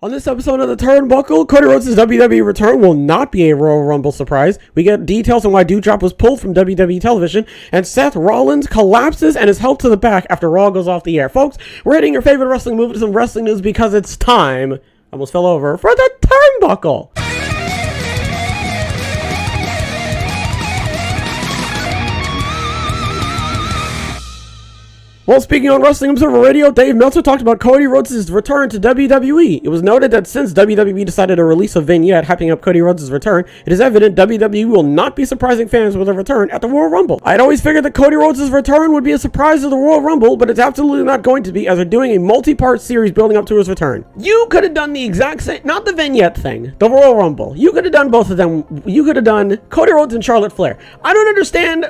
On this episode of the Turnbuckle, Cody Rhodes' WWE return will not be a Royal Rumble surprise. We get details on why Doudrop was pulled from WWE television, and Seth Rollins collapses and is helped to the back after Raw goes off the air. Folks, we're hitting your favorite wrestling movies and wrestling news because it's time, almost fell over, for the Turnbuckle. Well, speaking on Wrestling Observer Radio, Dave Meltzer talked about Cody Rhodes' return to WWE. It was noted that since WWE decided to release a vignette hyping up Cody Rhodes' return, it is evident WWE will not be surprising fans with a return at the Royal Rumble. I'd always figured that Cody Rhodes' return would be a surprise at the Royal Rumble, but it's absolutely not going to be, as they're doing a multi-part series building up to his return. You could have done the exact same, not the vignette thing, the Royal Rumble. You could have done both of them. You could have done Cody Rhodes and Charlotte Flair. I don't understand.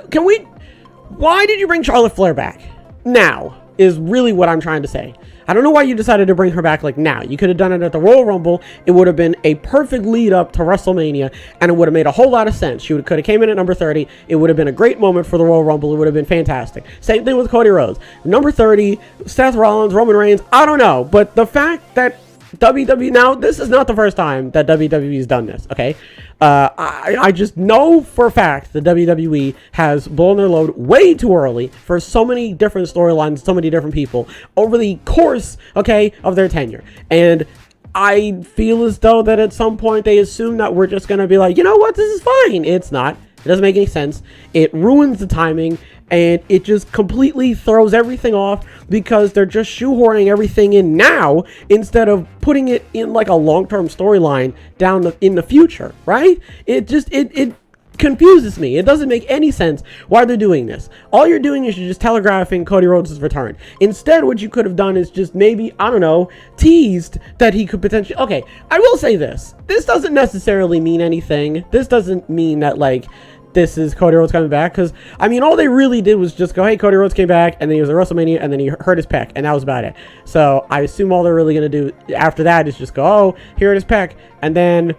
Why did you bring Charlotte Flair back? Now is really what I'm trying to say. I don't know why you decided to bring her back like now. You could have done it at the Royal Rumble. It would have been a perfect lead up to WrestleMania, and it would have made a whole lot of sense. She could have came in at number 30. It would have been a great moment for the Royal Rumble. It would have been fantastic. Same thing with Cody Rhodes. Number 30, Seth Rollins, Roman Reigns, I don't know. But the fact that WWE, now this is not the first time that WWE's done this, okay? I just know for a fact that WWE has blown their load way too early for so many different storylines, so many different people over the course, okay, of their tenure. And I feel as though that at some point they assume that we're just going to be like, you know what, this is fine. It's not. It doesn't make any sense. It ruins the timing, and it just completely throws everything off because they're just shoehorning everything in now instead of putting it in like a long-term storyline down in the future, right? It confuses me. It doesn't make any sense why they're doing this. All you're doing is you're just telegraphing Cody Rhodes' return. Instead, what you could have done is just maybe, I don't know, teased that he could potentially... Okay, I will say this. This doesn't necessarily mean anything. This doesn't mean that, like, this is Cody Rhodes coming back, because, I mean, all they really did was just go, hey, Cody Rhodes came back, and then he was at WrestleMania, and then he hurt his pec, and that was about it. So I assume all they're really going to do after that is just go, oh, he hurt his pec, and then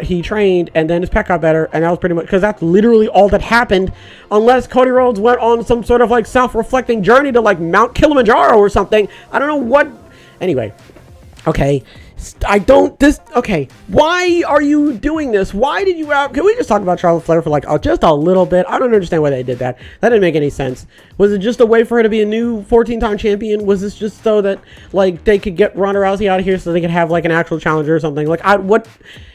he trained, and then his pec got better, and that was pretty much, because that's literally all that happened, unless Cody Rhodes went on some sort of, like, self-reflecting journey to, like, Mount Kilimanjaro or something. I don't know what. Anyway, okay. Okay, why are you doing this? Why did you can we just talk about Charlotte Flair for like just a little bit? I don't understand why they did that. That didn't make any sense. Was it just a way for her to be a new 14-time champion? Was this just so that like they could get Ronda Rousey out of here so they could have like an actual challenger or something? Like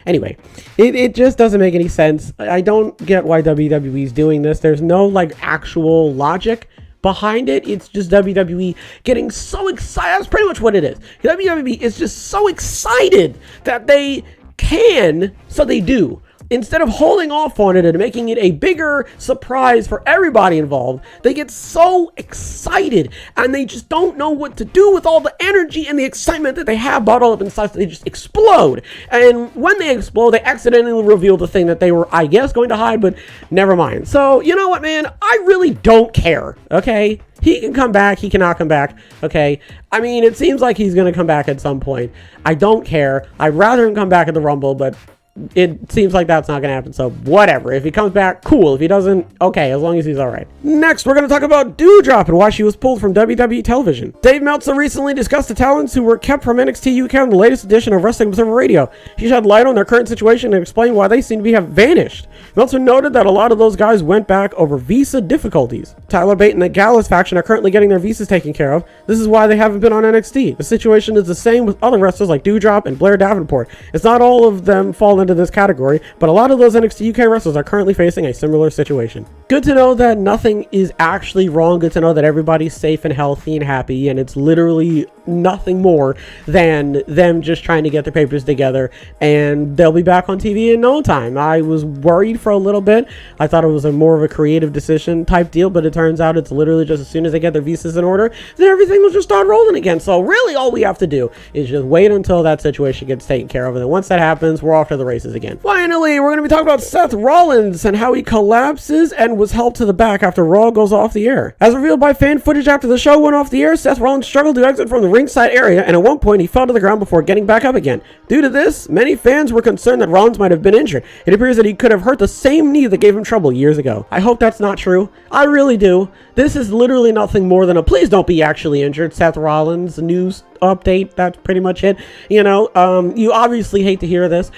anyway, it just doesn't make any sense. I don't get why WWE's doing this. There's no like actual logic behind it. It's just WWE getting so excited. That's pretty much what it is. WWE is just so excited that they can, so they do. Instead of holding off on it and making it a bigger surprise for everybody involved, they get so excited and they just don't know what to do with all the energy and the excitement that they have bottled up inside, so they just explode. And when they explode, they accidentally reveal the thing that they were, I guess, going to hide, but never mind. So, you know what, man? I really don't care, okay? He can come back. He cannot come back. Okay. I mean, it seems like he's going to come back at some point. I don't care. I'd rather him come back at the Rumble, but it seems like that's not going to happen. So whatever. If he comes back, cool. If he doesn't, okay, as long as he's all right. Next, we're going to talk about Doudrop and why she was pulled from WWE television. Dave Meltzer recently discussed the talents who were kept from NXT UK in the latest edition of Wrestling Observer Radio. He shed light on their current situation and explained why they seem to have vanished. Meltzer noted that a lot of those guys went back over visa difficulties. Tyler Bate and the Gallus faction are currently getting their visas taken care of. This is why they haven't been on NXT. The situation is the same with other wrestlers like Doudrop and Blair Davenport. It's not all of them fall into this category, but a lot of those NXT UK wrestlers are currently facing a similar situation. Good to know that nothing is actually wrong. Good to know that everybody's safe and healthy and happy, and it's literally nothing more than them just trying to get their papers together, and they'll be back on TV in no time. I was worried for a little bit. I thought it was more of a creative decision type deal, but it turns out it's literally just as soon as they get their visas in order, then everything will just start rolling again. So really all we have to do is just wait until that situation gets taken care of, and then once that happens, we're off to the races again. Finally, we're going to be talking about Seth Rollins and how he collapses and was helped to the back after Raw goes off the air. As revealed by fan footage after the show went off the air, Seth Rollins struggled to exit from the ringside area, and at one point he fell to the ground before getting back up again. Due to this, many fans were concerned that Rollins might have been injured. It appears that he could have hurt the same knee that gave him trouble years ago. I hope that's not true. I really do. This is literally nothing more than a please don't be actually injured Seth Rollins news update. That's pretty much it. You know, you obviously hate to hear this.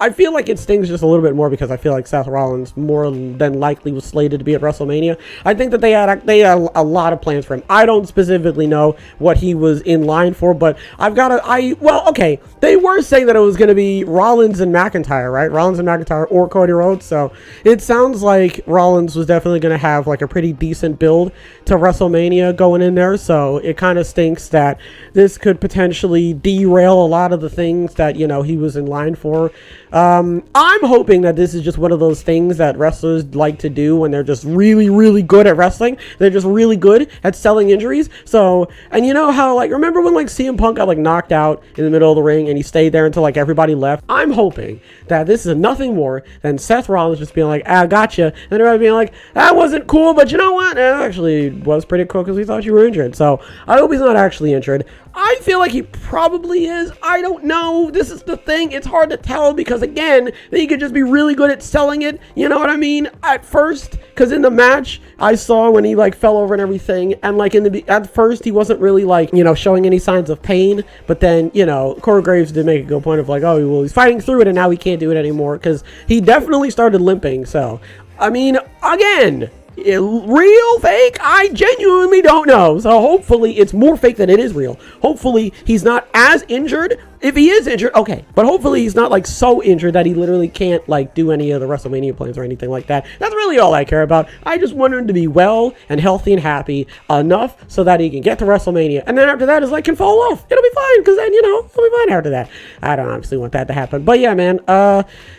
I feel like it stings just a little bit more because I feel like Seth Rollins more than likely was slated to be at WrestleMania. I think that they had a lot of plans for him. I don't specifically know what he was in line for, but okay. They were saying that it was going to be Rollins and McIntyre, right? Rollins and McIntyre or Cody Rhodes. So it sounds like Rollins was definitely going to have like a pretty decent build to WrestleMania going in there. So it kind of stinks that this could potentially derail a lot of the things that, you know, he was in line for. I'm hoping that this is just one of those things that wrestlers like to do when they're just really, really good at wrestling. They're just really good at selling injuries. So, and you know how, like, remember when, like, CM Punk got, like, knocked out in the middle of the ring and he stayed there until, like, everybody left? I'm hoping that this is nothing more than Seth Rollins just being like, ah, gotcha. And everybody being like, that wasn't cool, but you know what? It actually was pretty cool because we thought you were injured. So, I hope he's not actually injured. I feel like he probably is. I don't know. This is the thing. It's hard to tell because, again, he could just be really good at selling it. You know what I mean? At first, because in the match, I saw when he, like, fell over and everything, and, like, at first, he wasn't really, like, you know, showing any signs of pain, but then, you know, Corey Graves did make a good point of, like, oh, well, he's fighting through it, and now he can't do it anymore, because he definitely started limping, so, I mean, again, real, fake, I genuinely don't know. So hopefully it's more fake than it is real. Hopefully he's not as injured. If he is injured, okay, but hopefully he's not like so injured that he literally can't like do any of the WrestleMania plans or anything like that. That's really all I care about. I just want him to be well and healthy and happy enough so that he can get to WrestleMania, and then after that his leg can fall off. It'll be fine because then, you know, he'll be fine after that. I don't obviously want that to happen, but yeah, man,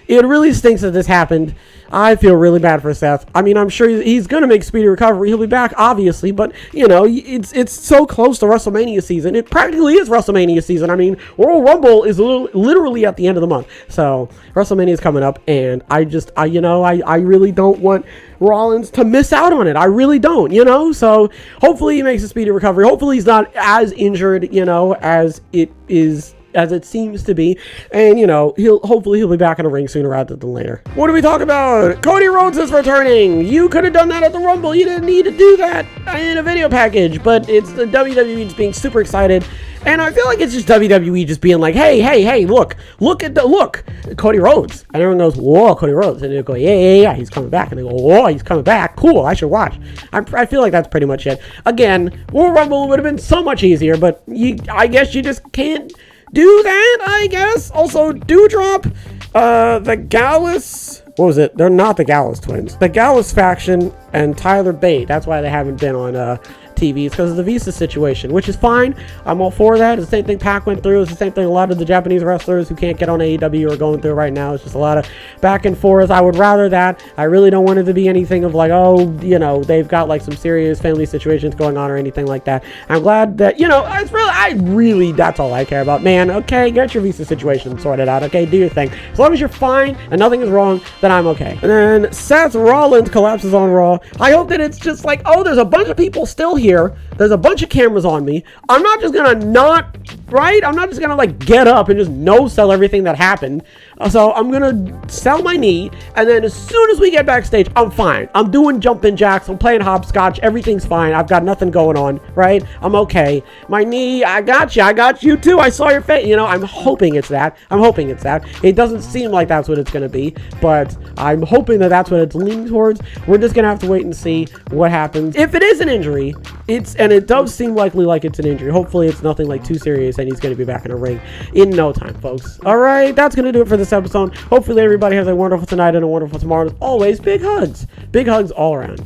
it really stinks that this happened. I feel really bad for Seth. I mean, I'm sure he's going to make speedy recovery. He'll be back, obviously, but, you know, it's so close to WrestleMania season. It practically is WrestleMania season. I mean, Royal Rumble is literally at the end of the month. So, WrestleMania is coming up, and I really don't want Rollins to miss out on it. I really don't, you know? So, hopefully he makes a speedy recovery. Hopefully he's not as injured, you know, as it seems to be, and you know, hopefully he'll be back in the ring sooner rather than later. What do we talk about? Cody Rhodes is returning. You could have done that at the Rumble. You didn't need to do that in a video package, but it's the WWE just being super excited, and I feel like it's just WWE just being like, hey, look at Cody Rhodes, and everyone goes, whoa, Cody Rhodes, and they go, yeah, he's coming back, and they go, whoa, he's coming back, cool, I should watch. I feel like that's pretty much it. Again, Royal Rumble would have been so much easier, but I guess you just can't do that, I guess. Also, Doudrop, the Gallus, what was it? They're not the Gallus twins. The Gallus faction and Tyler Bate. That's why they haven't been on TV. It's because of the visa situation, which is fine. I'm all for that. It's the same thing Pac went through. It's the same thing a lot of the Japanese wrestlers who can't get on AEW are going through right now. It's just a lot of back and forth. I would rather that. I really don't want it to be anything of like, oh, you know, they've got like some serious family situations going on or anything like that. I'm glad that, you know, that's all I care about, man. Okay, get your visa situation sorted out. Okay, do your thing. As long as you're fine and nothing is wrong, then I'm okay. And then Seth Rollins collapses on Raw. I hope that it's just like, oh, there's a bunch of people still here. There's a bunch of cameras on me. I'm not just gonna I'm not just gonna like get up and just no sell everything that happened. So I'm gonna sell my knee, and then as soon as we get backstage, I'm fine. I'm doing jumping jacks. I'm playing hopscotch. Everything's fine. I've got nothing going on, right? I'm okay. My knee, I got you. I got you too. I saw your face. You know, I'm hoping it's that. It doesn't seem like that's what it's gonna be, but I'm hoping that that's what it's leaning towards. We're just gonna have to wait and see what happens. If it is an injury, it does seem likely like it's an injury. Hopefully it's nothing like too serious and he's going to be back in a ring in no time, folks. All right, that's going to do it for this episode. Hopefully everybody has a wonderful tonight and a wonderful tomorrow. As always, big hugs all around.